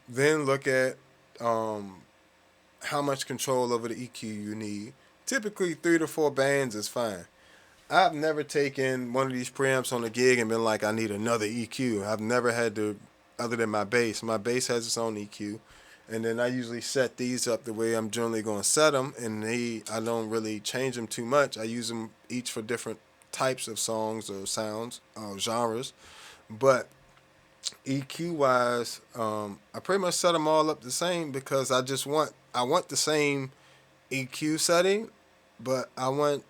Then look at how much control over the EQ you need. Typically, 3 to 4 bands is fine. I've never taken one of these preamps on a gig and been like, I need another EQ. I've never had to, other than my bass. My bass has its own EQ. And then I usually set these up the way I'm generally going to set them. And I don't really change them too much. I use them each for different types of songs or sounds, genres. But EQ wise, I pretty much set them all up the same because I want the same EQ setting, but I want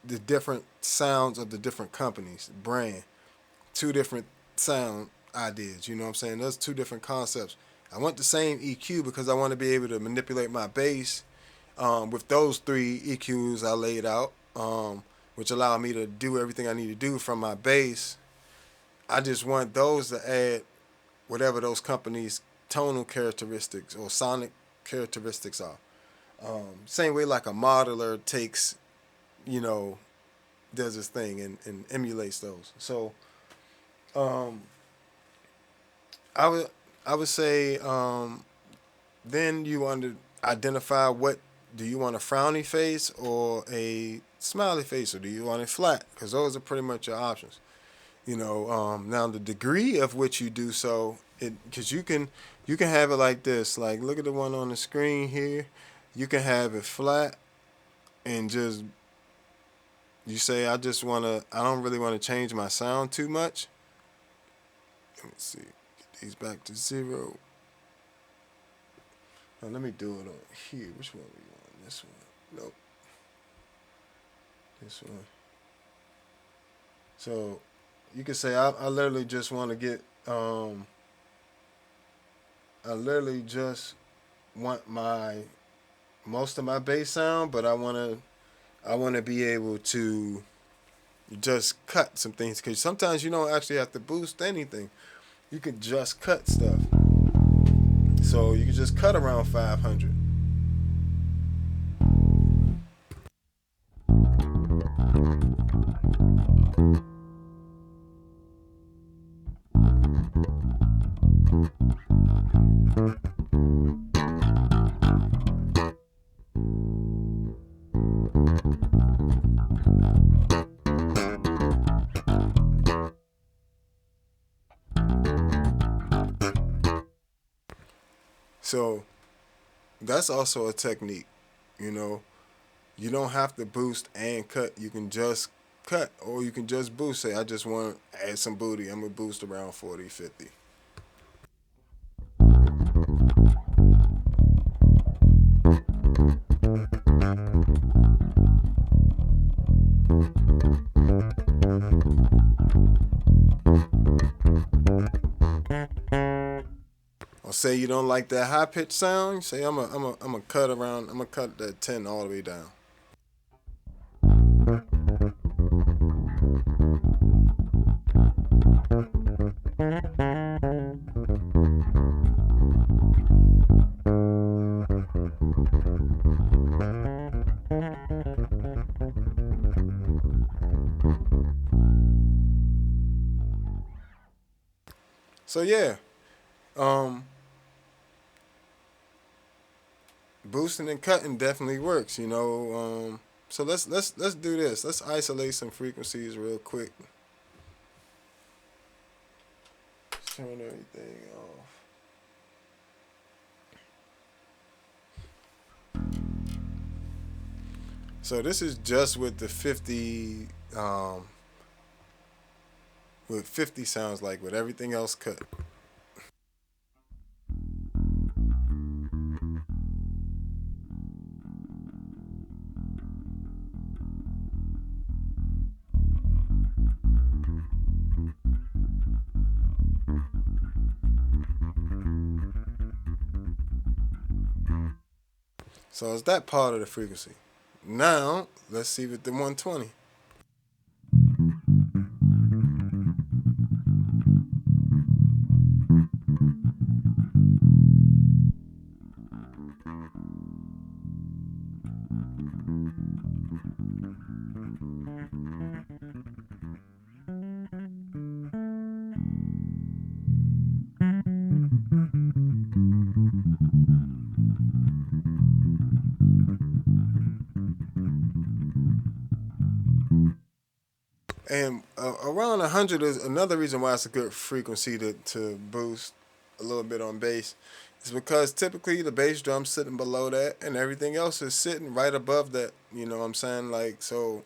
the different sounds of the different companies, brand, 2 different sound ideas. You know what I'm saying? Those 2 different concepts. I want the same EQ because I want to be able to manipulate my bass with those 3 EQs I laid out, which allow me to do everything I need to do from my bass. I just want those to add whatever those companies' tonal characteristics or sonic characteristics are. Same way like a modeler takes, you know, does his thing and emulates those. So um, I would I would say then you want to identify what do you want, a frowny face or a smiley face, or do you want it flat? Because those are pretty much your options. Now the degree of which you do so, it because you can have it like this. Like look at the one on the screen here. You can have it flat and just you say I don't really want to change my sound too much. Let me see. Get these back to 0. Now let me do it on here. Which one we want? This one. Nope. This one. So you can say I literally just want to get I literally just want my most of my bass sound, but I want to be able to just cut some things because sometimes you don't actually have to boost anything. You can just cut stuff. So you can just cut around 500. So that's also a technique. You know, you don't have to boost and cut. You can just cut or you can just boost. Say, I just want to add some booty. I'm going to boost around 40, 50. Or say you don't like that high pitched sound. Say, I'm a cut around, I'm going to cut that 10 all the way down. So yeah, um, boosting and cutting definitely works. So let's do this. Let's isolate some frequencies real quick. Let's turn everything off. So this is just with the 50, with 50 sounds like with everything else cut. So it's that part of the frequency. Now let's see with the 120. And around 100 is another reason why it's a good frequency to boost a little bit on bass. It's because typically the bass drum's sitting below that and everything else is sitting right above that. You know what I'm saying? Like, so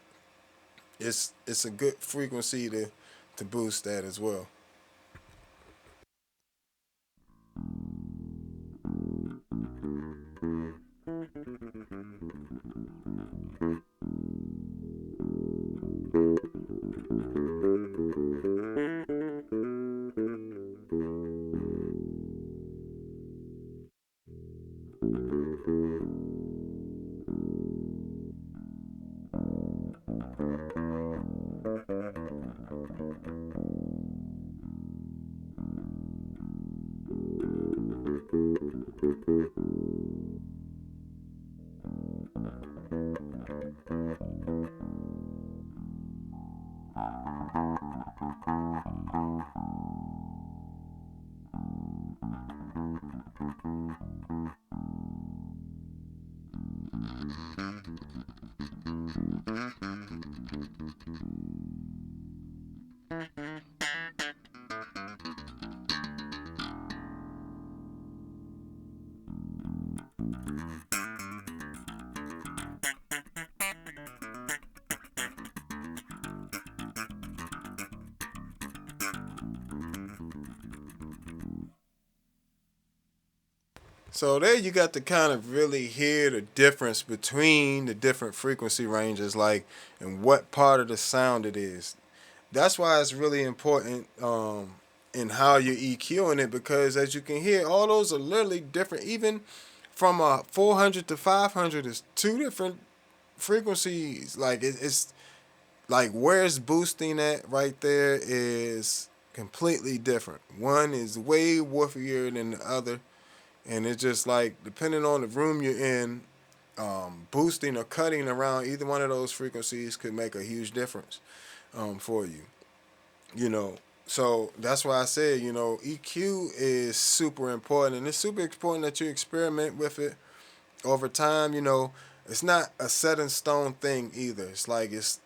it's a good frequency to boost that as well. So there you got to kind of really hear the difference between the different frequency ranges, like, and what part of the sound it is. That's why it's really important in how you're EQing it, because as you can hear, all those are literally different. Even from a 400 to 500 is two different frequencies. Like it's like where it's boosting at right there is completely different. One is way woofier than the other, and it's just like depending on the room you're in, boosting or cutting around either one of those frequencies could make a huge difference for you. You know, so that's why I said, you know, EQ is super important, and it's super important that you experiment with it over time. You know, it's not a set in stone thing either. It's like it's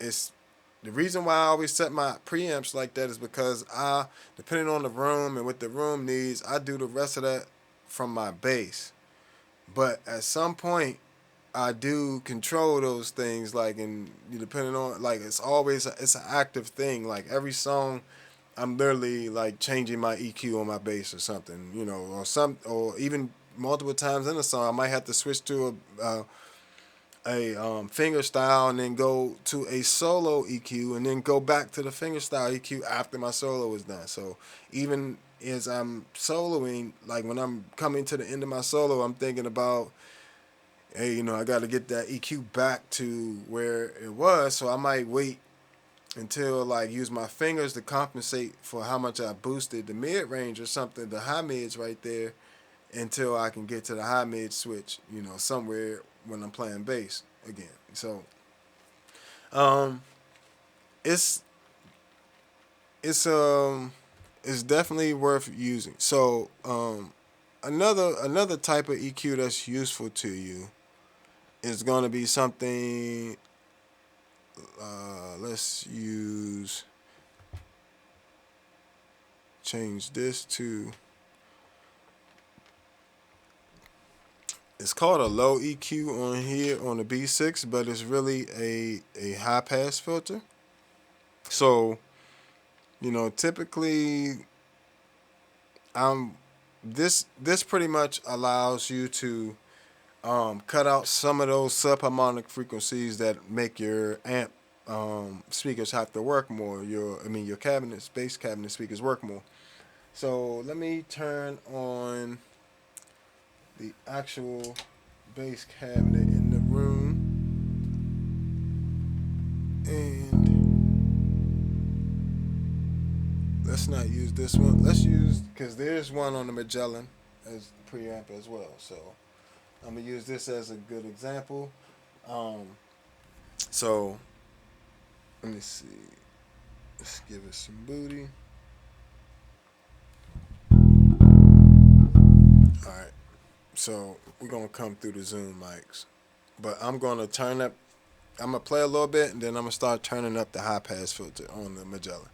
the reason why I always set my preamps like that is because depending on the room and what the room needs, I do the rest of that from my bass. But at some point, I do control those things, like, and depending on, like, it's always it's an active thing. Like every song, I'm literally like changing my EQ on my bass or something, you know, or even multiple times in a song, I might have to switch to a finger style and then go to a solo EQ and then go back to the finger style EQ after my solo is done. So even as I'm soloing, like when I'm coming to the end of my solo, I'm thinking about, hey, you know, I got to get that EQ back to where it was. So I might wait until like use my fingers to compensate for how much I boosted the mid range or something, the high mids right there, until I can get to the high mid switch, you know, somewhere when I'm playing bass again. So um, it's it's um it's definitely worth using. So another type of EQ that's useful to you is going to be something. Let's use change this to. It's called a low EQ on here on the B6, but it's really a high pass filter. So, you know, typically I'm this pretty much allows you to cut out some of those subharmonic frequencies that make your amp speakers have to work more. Your cabinets, bass cabinet speakers work more. So let me turn on the actual bass cabinet in the room, and let's not use this one. Let's use, because there's one on the Magellan as preamp as well. So I'm gonna use this as a good example. Um, so let me see. Let's give it some booty. All right. So we're gonna come through the Zoom mics, but I'm gonna turn up I'm gonna play a little bit, and then I'm gonna start turning up the high pass filter on the Magellan.